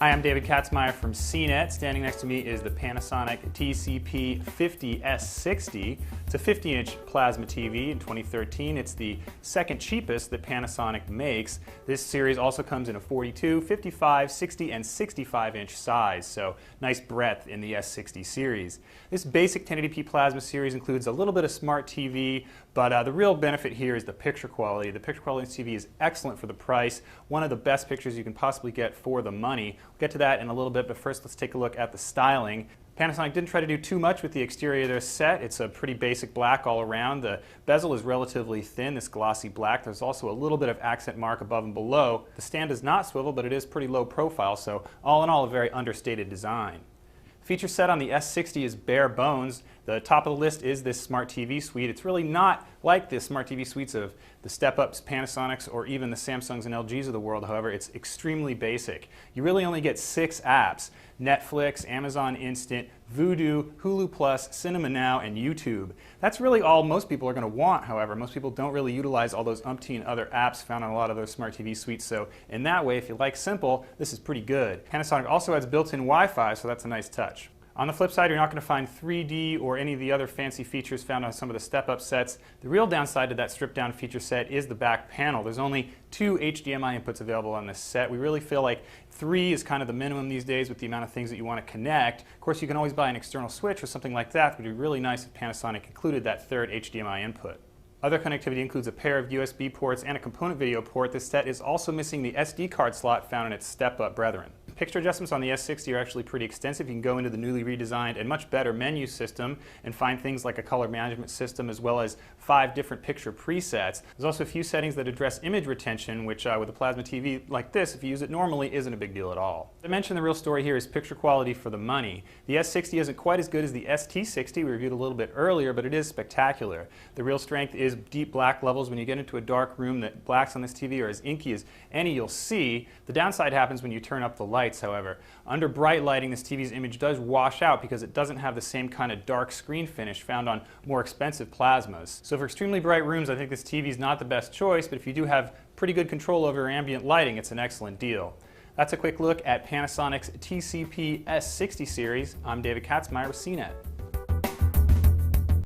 Hi, I'm David Katzmeyer from CNET. Standing next to me is the Panasonic TC-P42S60. It's a 50-inch plasma TV in 2013. It's the second cheapest that Panasonic makes. This series also comes in a 42, 55, 60, and 65-inch size, so nice breadth in the S60 series. This basic 1080p plasma series includes a little bit of smart TV, but the real benefit here is the picture quality. The picture quality in this TV is excellent for the price, one of the best pictures you can possibly get for the money. We'll get to that in a little bit, but first let's take a look at the styling. Panasonic didn't try to do too much with the exterior of their set. It's a pretty basic black all around. The bezel is relatively thin, this glossy black. There's also a little bit of accent mark above and below. The stand does not swivel, but it is pretty low profile, so all in all a very understated design. Feature set on the S60 is bare bones. The top of the list is this Smart TV suite. It's really not like the Smart TV suites of the step-ups, Panasonics, or even the Samsungs and LGs of the world. However, it's extremely basic. You really only get 6 apps: Netflix, Amazon Instant, Vudu, Hulu Plus, Cinema Now, and YouTube. That's really all most people are going to want, however. Most people don't really utilize all those umpteen other apps found on a lot of those Smart TV suites, so in that way, if you like simple, this is pretty good. Panasonic also has built-in Wi-Fi, so that's a nice touch. On the flip side, you're not going to find 3D or any of the other fancy features found on some of the step-up sets. The real downside to that stripped-down feature set is the back panel. There's only 2 HDMI inputs available on this set. We really feel like 3 is kind of the minimum these days with the amount of things that you want to connect. Of course, you can always buy an external switch or something like that. It would be really nice if Panasonic included that 3rd HDMI input. Other connectivity includes a pair of USB ports and a component video port. This set is also missing the SD card slot found in its step-up brethren. Picture adjustments on the S60 are actually pretty extensive. You can go into the newly redesigned and much better menu system and find things like a color management system as well as 5 different picture presets. There's also a few settings that address image retention, which with a plasma TV like this, if you use it normally, isn't a big deal at all. As I mentioned, the real story here is picture quality for the money. The S60 isn't quite as good as the ST60 we reviewed a little bit earlier, but it is spectacular. The real strength is deep black levels. When you get into a dark room, the blacks on this TV are as inky as any you'll see. The downside happens when you turn up the lights, however. Under bright lighting, this TV's image does wash out because it doesn't have the same kind of dark screen finish found on more expensive plasmas. So for extremely bright rooms, I think this TV is not the best choice, but if you do have pretty good control over your ambient lighting, it's an excellent deal. That's a quick look at Panasonic's TC-P S60 series. I'm David Katzmeyer with CNET.